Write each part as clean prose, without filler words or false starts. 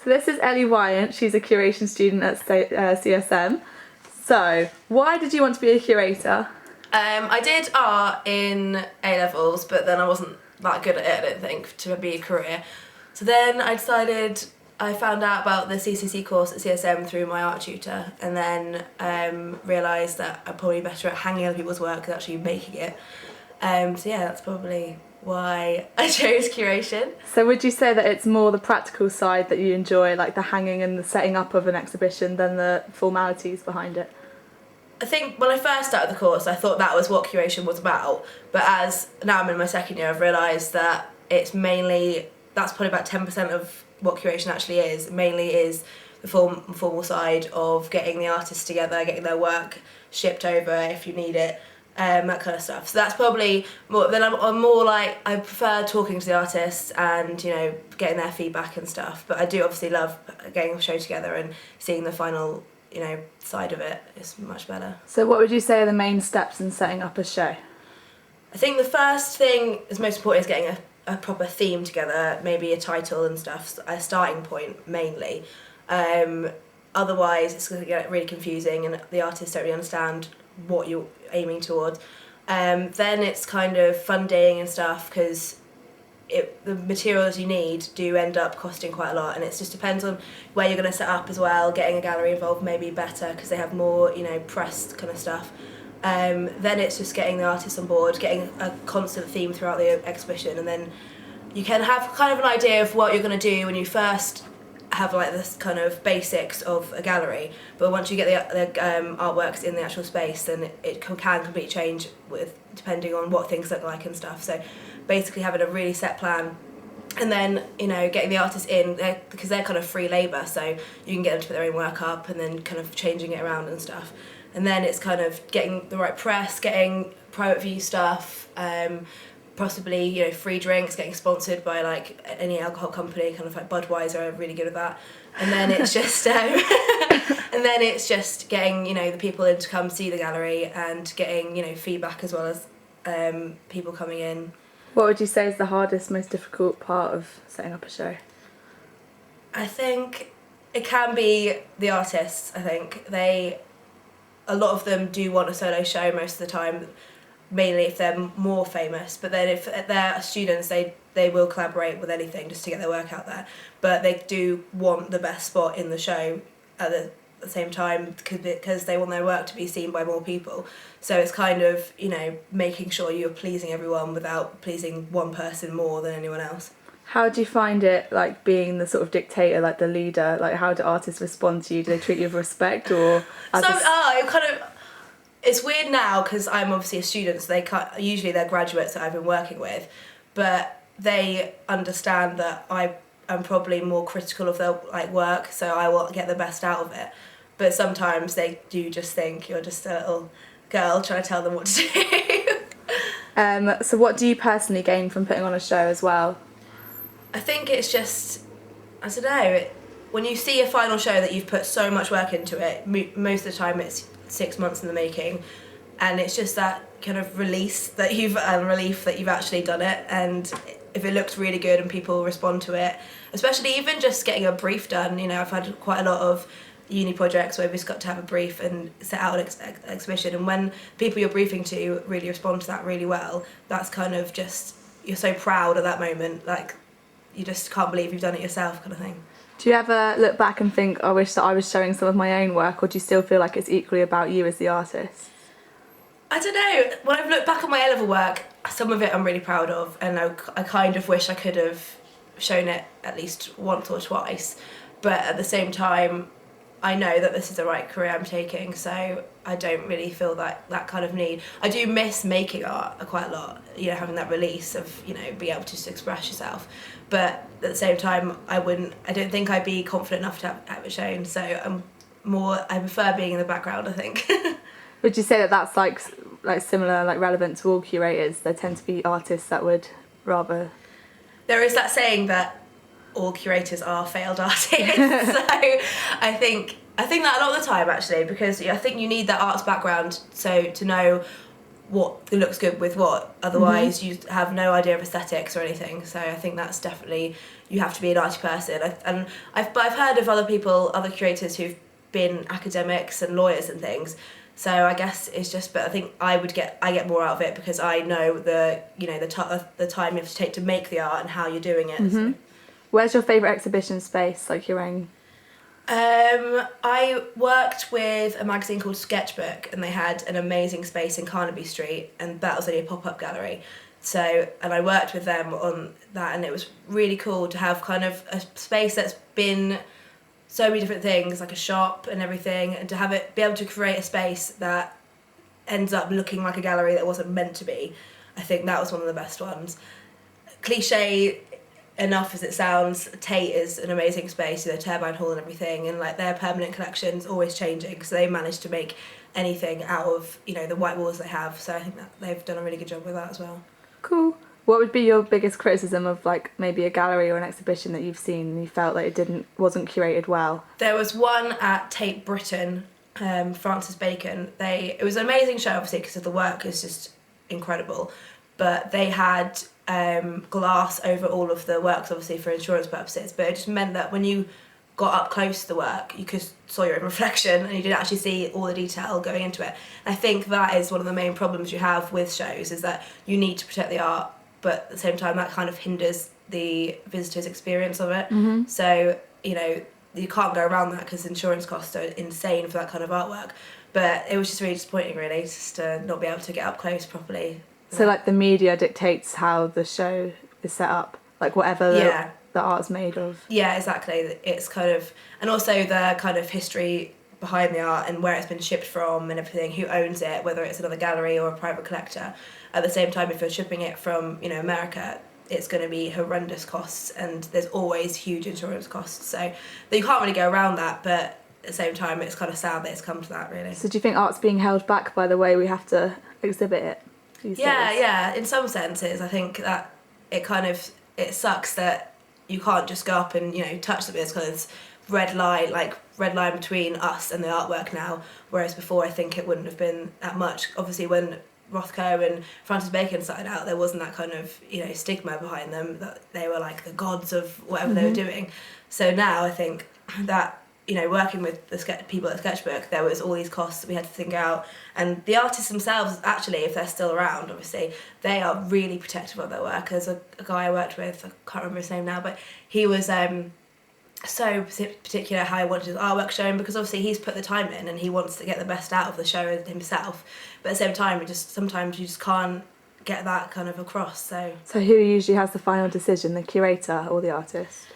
So this is Ellie Wyant. She's a curation student at CSM. So why did you want to be a curator? I did art in A-levels, but then I wasn't that good at it, I don't think, to be a career. So then I found out about the CCC course at CSM through my art tutor, and then realised that I'm probably better at hanging other people's work than actually making it. So yeah, that's probably why I chose curation. So would you say that it's more the practical side that you enjoy, like the hanging and the setting up of an exhibition, than the formalities behind it? I think when I first started the course, I thought that was what curation was about, but as now I'm in my second year, I've realised that that's probably about 10% of what curation actually is. It mainly is the formal side of getting the artists together, getting their work shipped over if you need it, that kind of stuff. So that's probably more. Then I'm more like, I prefer talking to the artists and, you know, getting their feedback and stuff. But I do obviously love getting a show together and seeing the final, you know, side of it. Is much better. So what would you say are the main steps in setting up a show? I think the first thing is most important is getting a proper theme together, maybe a title and stuff, a starting point mainly. Otherwise it's going to get really confusing and the artists don't really understand what you're aiming towards. Then it's kind of funding and stuff, because the materials you need do end up costing quite a lot, and it just depends on where you're going to set up as well. Getting a gallery involved may be better because they have more, you know, pressed kind of stuff. Then it's just getting the artists on board, getting a constant theme throughout the exhibition, and then you can have kind of an idea of what you're going to do when you first have like this kind of basics of a gallery, but once you get the artworks in the actual space, then it can completely change depending on what things look like and stuff. So basically having a really set plan, and then, you know, getting the artists in because they're kind of free labour, so you can get them to put their own work up and then kind of changing it around and stuff. And then it's kind of getting the right press, getting private view stuff, possibly, you know, free drinks, getting sponsored by like any alcohol company, kind of like Budweiser are really good at that. And then it's just getting, you know, the people in to come see the gallery and getting, you know, feedback as well as people coming in. What would you say is the hardest, most difficult part of setting up a show? I think it can be the artists. I think a lot of them do want a solo show most of the time, mainly if they're more famous, but then if they're students, they will collaborate with anything just to get their work out there. But they do want the best spot in the show at the same time, because they want their work to be seen by more people. So it's kind of, you know, making sure you're pleasing everyone without pleasing one person more than anyone else. How do you find it, like, being the sort of dictator, like the leader? Like, how do artists respond to you? Do they treat you with respect, or it's weird now because I'm obviously a student, so usually they're graduates that I've been working with, but they understand that I'm probably more critical of their like work, so I will get the best out of it. But sometimes they do just think you're just a little girl trying to tell them what to do. So what do you personally gain from putting on a show as well? I think it's just, I don't know, when you see a final show that you've put so much work into it, most of the time it's 6 months in the making, and it's just that kind of relief that you've actually done it. And if it looks really good and people respond to it, especially even just getting a brief done, you know, I've had quite a lot of uni projects where we've just got to have a brief and set out an exhibition, and when people you're briefing to really respond to that really well, that's kind of just, you're so proud at that moment, like you just can't believe you've done it yourself, kind of thing. Do you ever look back and think, I wish that I was showing some of my own work, or do you still feel like it's equally about you as the artist? I don't know. When I've looked back on my A-level work, some of it I'm really proud of, and I kind of wish I could have shown it at least once or twice. But at the same time, I know that this is the right career I'm taking, so I don't really feel that kind of need. I do miss making art quite a lot, you know, having that release of, you know, being able to just express yourself. But at the same time, I don't think I'd be confident enough to have it shown, so I prefer being in the background, I think. Would you say that that's like similar, like relevant to all curators? There tend to be artists that would rather... There is that saying that all curators are failed artists. So I think that a lot of the time, actually, because I think you need that arts background so to know what looks good with what. Otherwise, you have no idea of aesthetics or anything. So I think that's definitely, you have to be an arty person. But I've heard of other curators who've been academics and lawyers and things. So I guess it's just, but I think I get more out of it because I know the time you have to take to make the art and how you're doing it. So. Where's your favourite exhibition space, like your own? I worked with a magazine called Sketchbook, and they had an amazing space in Carnaby Street, and that was only a pop-up gallery. So, and I worked with them on that, and it was really cool to have kind of a space that's been so many different things, like a shop and everything, and to be able to create a space that ends up looking like a gallery that wasn't meant to be. I think that was one of the best ones. Cliche enough as it sounds, Tate is an amazing space, Turbine Hall and everything, and like their permanent collection's always changing, so they managed to make anything out of the white walls they have. So I think that they've done a really good job with that as well. Cool. What would be your biggest criticism of like maybe a gallery or an exhibition that you've seen and you felt like it wasn't curated well? There was one at Tate Britain, Francis Bacon. It was an amazing show, obviously, because the work is just incredible, but they had glass over all of the works, obviously for insurance purposes, but it just meant that when you got up close to the work, you saw your own reflection and you didn't actually see all the detail going into it. And I think that is one of the main problems you have with shows, is that you need to protect the art, but at the same time that kind of hinders the visitor's experience of it. So you can't go around that because insurance costs are insane for that kind of artwork. But it was just really disappointing, really, just to not be able to get up close properly. So like the media dictates how the show is set up, like whatever the art's made of. Yeah, exactly. It's kind of, and also the kind of history behind the art and where it's been shipped from and everything, who owns it, whether it's another gallery or a private collector. At the same time, if you're shipping it from America, it's going to be horrendous costs, and there's always huge insurance costs. So you can't really go around that, but at the same time, it's kind of sad that it's come to that, really. So do you think art's being held back by the way we have to exhibit it these days? Yeah, in some senses. I think that it sucks that you can't just go up and touch something. It's kind of this red line between us and the artwork now, whereas before I think it wouldn't have been that much. Obviously when Rothko and Francis Bacon started out, there wasn't that kind of stigma behind them, that they were like the gods of whatever they were doing. So now I think that working with the people at Sketchbook, there was all these costs that we had to think out, and the artists themselves, actually, if they're still around, obviously, they are really protective of their work. There's a guy I worked with, I can't remember his name now, but he was so particular how he wanted his artwork shown, because obviously he's put the time in and he wants to get the best out of the show himself, but at the same time, sometimes you just can't get that kind of across. So who usually has the final decision, the curator or the artist?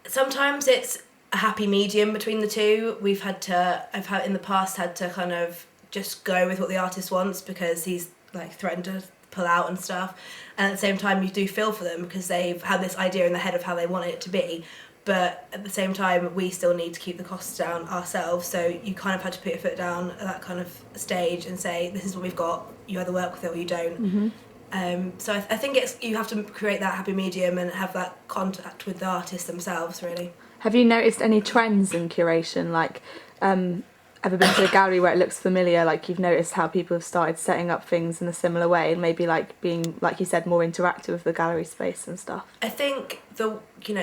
Sometimes it's a happy medium between the two. I've had in the past had to kind of just go with what the artist wants, because he's like threatened to pull out and stuff, and at the same time you do feel for them because they've had this idea in their head of how they want it to be, but at the same time we still need to keep the costs down ourselves, so you kind of had to put your foot down at that kind of stage and say, this is what we've got, you either work with it or you don't. So I think you have to create that happy medium and have that contact with the artists themselves, really. Have you noticed any trends in curation? Like, ever been to a gallery where it looks familiar? Like, you've noticed how people have started setting up things in a similar way, and maybe like being, like you said, more interactive with the gallery space and stuff. I think the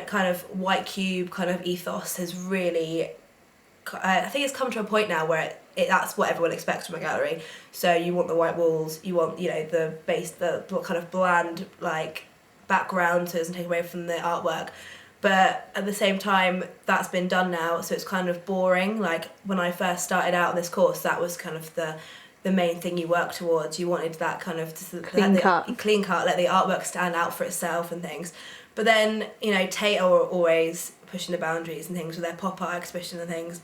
kind of white cube kind of ethos has really. I think it's come to a point now where that's what everyone expects from a gallery. So you want the white walls, you want the base, the kind of bland like background, so it doesn't take away from the artwork. But at the same time, that's been done now, so it's kind of boring. Like, when I first started out on this course, that was kind of the main thing you worked towards. You wanted that kind of clean cut, let the artwork stand out for itself and things. But then, Tate are always pushing the boundaries and things with their pop art exhibition and things.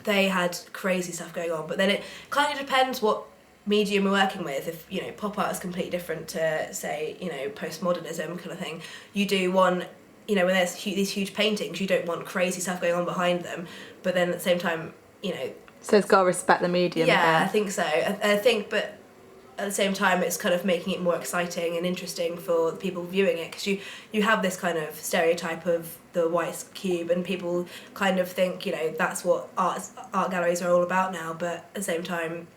They had crazy stuff going on. But then it kind of depends what medium we're working with. If, pop art is completely different to, say, postmodernism kind of thing, you do one. When there's these huge paintings, you don't want crazy stuff going on behind them, but then at the same time, So it's got to respect the medium. Yeah, again. I think so. I think, but at the same time, it's kind of making it more exciting and interesting for the people viewing it, because you have this kind of stereotype of the white cube, and people kind of think, that's what art galleries are all about now, but at the same time,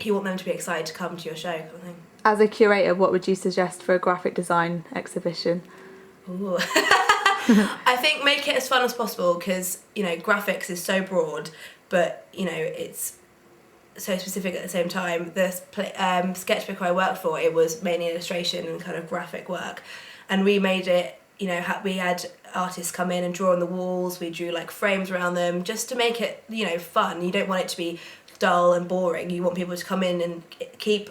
you want them to be excited to come to your show, kind of thing. As a curator, what would you suggest for a graphic design exhibition? Ooh. I think make it as fun as possible, because, you know, graphics is so broad, but, you know, it's so specific at the same time. The sketchbook I worked for, it was mainly illustration and kind of graphic work, and we made it, you know, we had artists come in and draw on the walls. We drew like frames around them just to make it, you know, fun. You don't want it to be dull and boring. You want people to come in and keep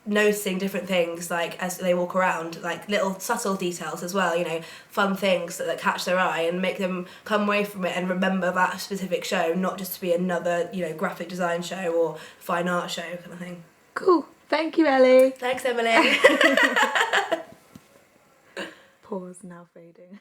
noticing different things, like as they walk around, like little subtle details as well, you know, fun things that catch their eye and make them come away from it and remember that specific show, not just to be another, you know, graphic design show or fine art show kind of thing. Cool. Thank you, Ellie. Thanks, Emily. Pause now fading.